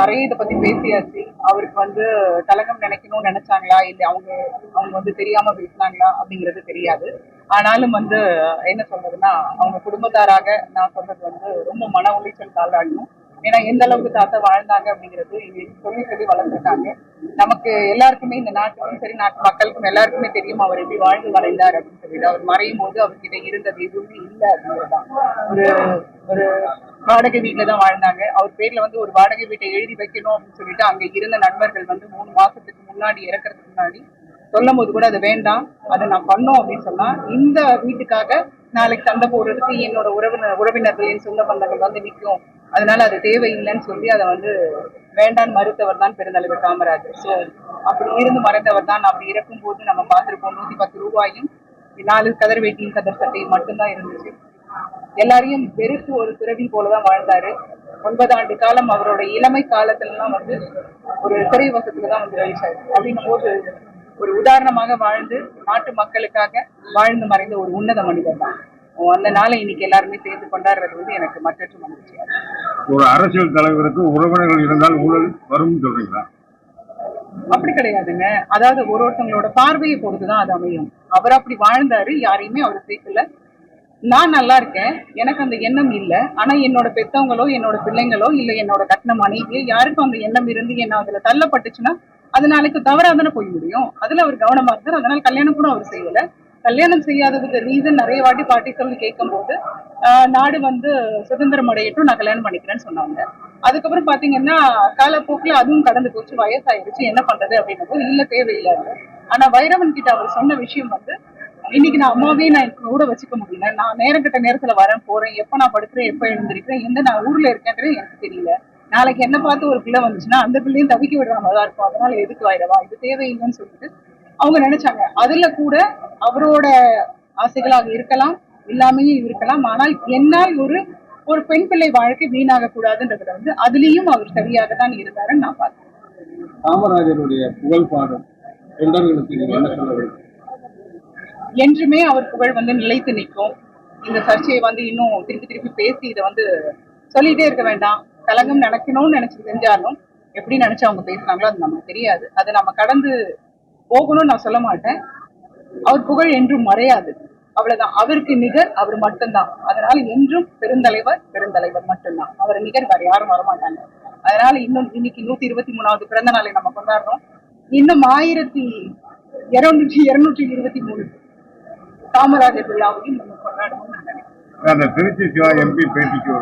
நிறைய இதை பத்தி பேசியாச்சு. அவருக்கு வந்து கலகம் நினைக்கணும்னு நினைச்சாங்களா இல்ல அவங்க அவங்க வந்து தெரியாம பேசினாங்களா அப்படிங்கிறது தெரியாது. ஆனாலும் வந்து என்ன சொல்றதுன்னா, அவங்க குடும்பத்தாராக நான் சொல்றது வந்து ரொம்ப மன உளைச்சல் தாளாடணும். ஏன்னா எந்த அளவுக்கு தாத்தா வாழ்ந்தாங்க அப்படிங்கிறது எங்களுக்கு சொல்லி சொல்லி வளர்ந்துருக்காங்க. நமக்கு எல்லாருக்குமே இந்த நாட்டுக்கும் சரி நாட்டு மக்களுக்கும் எல்லாருக்குமே தெரியும் அவர் எப்படி வாழ்ந்து மறைந்தார் அப்படின்னு சொல்லிட்டு. அவர் மறையும் போது அவர்கிட்ட இருந்தது எதுவுமே இல்லை அப்படிங்கிறதுதான். ஒரு ஒரு வாடகை வீட்டுல தான் வாழ்ந்தாங்க. அவர் பேர்ல வந்து ஒரு வாடகை வீட்டை எழுதி வைக்கணும் அப்படின்னு சொல்லிட்டு அங்க இருந்த நண்பர்கள் வந்து 3 மாசத்துக்கு முன்னாடி இறக்குறதுக்கு முன்னாடி சொல்லும் போது கூட அது வேண்டாம், அதை நான் பண்ணோம் அப்படின்னு சொன்னா இந்த வீட்டுக்காக நாளைக்கு சண்டை போடுறதுக்கு என்னோட உறவினர்கள் என் சொந்த பந்தங்கள் வந்து நிற்கும், அதனால அது தேவையில்லைன்னு சொல்லி அதை வந்து வேண்டான்னு மறுத்தவர் தான் பெருந்தலைவர் காமராஜர். ஸோ அப்படி இருந்து மறைந்தவர் தான். அப்படி இறக்கும் போது நம்ம பார்த்திருப்போம் 110 ரூபாயும் 4 கதர் வேட்டியும் கதர் சட்டையும் மட்டும்தான் இருந்துச்சு. எல்லாரையும் வெறுத்து ஒரு துறவி போலதான் வாழ்ந்தாரு. 9 ஆண்டு காலம் அவரோட இளமை காலத்துலலாம் வந்து ஒரு சிறைவாசத்துலதான் வந்து கழிச்சாரு. அப்படின்னும் போது ஒரு உதாரணமாக வாழ்ந்து நாட்டு மக்களுக்காக வாழ்ந்து மறைந்த ஒரு உன்னத மனிதர் தான். அந்த நாளை இன்னைக்கு எல்லாருமே சேர்ந்து கொண்டாடுறது வந்து எனக்கு மற்றற்ற மகிழ்ச்சியா. ஒரு அரசியல் தலைவருக்கு உறவினர்கள் இருந்தால் ஊழல் வரும் சொல்றீங்களா? அப்படி கிடையாதுங்க. அதாவது ஒருத்தவங்களோட பார்வையை பொறுத்துதான் அது அமையும். அவர் அப்படி வாழ்ந்தாரு, யாரையுமே அவர் சேர்க்கல. நான் நல்லா இருக்கேன், எனக்கு அந்த எண்ணம் இல்லை. ஆனா என்னோட பெத்தவங்களோ என்னோட பிள்ளைங்களோ இல்ல என்னோட கட்டின மனைவியோ யாருக்கும் அந்த எண்ணம் இருந்து என்ன அதுல தள்ளப்பட்டுச்சுன்னா அது நாளைக்கு தவறாதானே போய் முடியும். அதுல அவர் கவனமா இருந்தார். அதனால கல்யாணம் கூட அவர் செய்யல. கல்யாணம் செய்யாததுக்கு ரீசன் நிறைய வாட்டி பாட்டி சொல்லி கேட்கும் போது நாடு வந்து சுதந்திரம் அடையட்டும், நான் கல்யாணம் பண்ணிக்கிறேன்னு சொன்னாங்க. அதுக்கப்புறம் பாத்தீங்கன்னா காலப்போக்குல அதுவும் கடந்து போச்சு, வயசாயிருச்சு, என்ன பண்றது அப்படின்னும் இல்ல தேவையில்லை. ஆனா வைரவன் கிட்ட அவர் சொன்ன விஷயம் வந்து, இன்னைக்கு நான் அம்மாவே நான் கூட வச்சுக்க முடியல, நான் நேரம் கிட்ட நேரத்துல வரேன் போறேன், எப்ப நான் படுக்கிறேன் எப்ப எழுந்திருக்கிறேன், எந்த நான் ஊர்ல இருக்கேன்றது எனக்கு தெரியல. நாளைக்கு என்ன பார்த்து ஒரு பிள்ளை வந்துச்சுன்னா அந்த பிள்ளையும் தவிக்க விடுற மாதிரிதான் இருக்கும். அதனால எதுக்கு ஆயிடவா, இது தேவையில்லைன்னு சொல்லிட்டு அவங்க நினைச்சாங்க. அதுல கூட அவரோட ஆசைகளாக இருக்கலாம், இல்லாமையும் இருக்கலாம். ஆனால் என்னால் ஒரு பெண் பிள்ளை வாழ்க்கை வீணாக கூடாதுன்றதுல வந்து அதுலயும் அவர் சரியாக தான் இருந்தாருன்னு நான் பார்த்தேன். காமராஜருடைய புகழ் பாடும் தொண்டர்களுக்கு என்ன சொல்ல வேண்டும்? என்றுமே அவர் புகழ் வந்து நிலைத்து நிற்கும். இந்த சர்ச்சையை வந்து இன்னும் திருப்பி திருப்பி பேசி இதை வந்து சொல்லிட்டே இருக்க வேண்டாம். கலங்கம் நினைக்கணும்னு நினைச்சு செஞ்சாலும் எப்படி நினைச்சு அவங்க பேசுறாங்களோ அது நமக்கு தெரியாது. அதை நம்ம கடந்து போகணும்னு நான் சொல்ல மாட்டேன். அவர் புகழ் என்றும் மறையாது, அவ்வளவுதான். அவருக்கு நிகர் அவர் மட்டும்தான். அதனால என்றும் பெருந்தலைவர் மட்டும்தான். அவர் நிகர் வேற யாரும் வரமாட்டாங்க. அதனால இன்னும் இன்னைக்கு 123வது பிறந்த நாளை நம்ம கொண்டாடுறோம். இன்னும் 1223 காமராஜர் விழாவையும் நம்ம கொண்டாடணும்னு நான் நினைக்கிறேன். திருச்சி சிவா எம்பி பேட்டிக்கு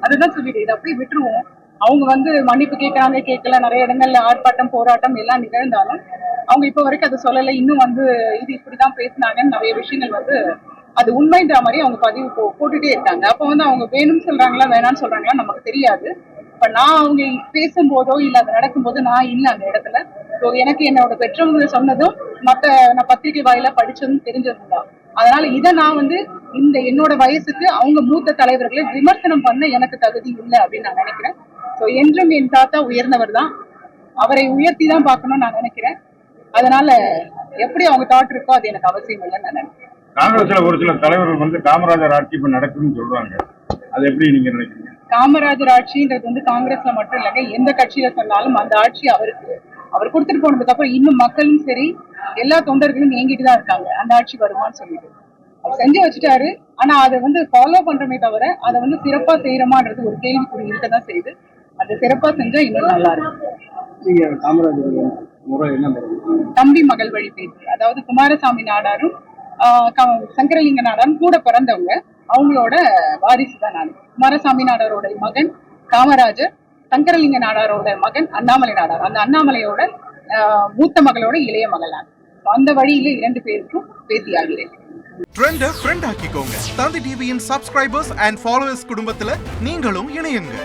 அதுதான் சொல்லிட்டு இதை அப்படியே விட்டுருவோம். அவங்க வந்து மன்னிப்பு கேட்கறாங்க கேட்கல, நிறைய இடங்கள்ல ஆர்ப்பாட்டம் போராட்டம் எல்லாம் நிகழ்ந்தாலும் அவங்க இப்ப வரைக்கும் அதை சொல்லலை. இன்னும் வந்து இது இப்படிதான் பேசினாங்கன்னு நிறைய விஷயங்கள் வந்து அது உண்மைன்ற மாதிரி அவங்க பதிவு போட்டுட்டே இருக்காங்க. அப்ப வந்து அவங்க வேணும்னு சொல்றாங்களா வேணான்னு சொல்றாங்களா நமக்கு தெரியாது. இப்ப நான் அவங்க பேசும்போதோ இல்ல அது நடக்கும்போது நான் இல்லை அந்த இடத்துல. ஸோ எனக்கு என்னோட பெற்றவங்க சொன்னதும் நான் பத்திரிகை வாயில படிச்சதும் தெரிஞ்சதும் தான். அதனால இதை நான் வந்து இந்த என்னோட வயசுக்கு அவங்க மூத்த தலைவர்களை விமர்சனம் பண்ண எனக்கு தகுதி இல்லை அப்படின்னு நான் நினைக்கிறேன். ஸோ என்றும் என் தாத்தா உயர்ந்தவர் தான், அவரை உயர்த்தி தான் பார்க்கணும்னு நான் நினைக்கிறேன். அதனால எப்படி அவங்க தாட் இருக்கோ அது எனக்கு அவசியம் இல்லைன்னு நான் நினைக்கிறேன். காங்கிரஸ்ல ஒரு சில தலைவர்கள் வந்து காமராஜர் ஆட்சி இப்ப நடக்குதுன்னு சொல்றாங்க, அது எப்படி நீங்க நினைக்கிறீங்க? காமராஜர் ஆட்சின்றது வந்து காங்கிரஸ்ல மட்டும் இல்லைங்க, எந்த கட்சியில சொன்னாலும் அந்த ஆட்சி அவர் கொடுத்துட்டு போனதுக்கு அப்புறம் இன்னும் மக்களும் சரி எல்லா தொண்டர்களும் ஏங்கிட்டு தான் இருக்காங்க அந்த ஆட்சி வருமானு சொல்லிட்டு. அவர் செஞ்சு வச்சுட்டாரு. ஆனா அதை வந்து ஃபாலோ பண்றமே தவிர அதை வந்து சிறப்பா செய்யறமான்றது ஒரு கேள்விக்குறி இருக்கதான் செய்யுது. அதை சிறப்பா செஞ்சா இன்னும் நல்லா இருக்கும். தம்பி மகள் வழி பேசி, அதாவது குமாரசாமி நாடாரும் சங்கரலிங்க நாடாரும் கூட பிறந்தவங்க, அவங்களோட வாரிசு தான் நான். குமாரசாமி நாடாரோட மகன் காமராஜர், சங்கரலிங்க நாடாரோட மகன் அண்ணாமலை நாடார். அந்த அண்ணாமலையோட மூத்த மகளோட இளைய மகள் நான். அந்த வழியில 2 பேருக்கும் பேசி ஆகிறேன். ட்ரெண்ட ஃப்ரெண்ட் ஆக்கிக்கோங்க. தந்தி டிவியின் சப்ஸ்கிரைபர்ஸ் அண்ட் ஃபாலோவர்ஸ் குடும்பத்துல நீங்களும் இணையுங்க.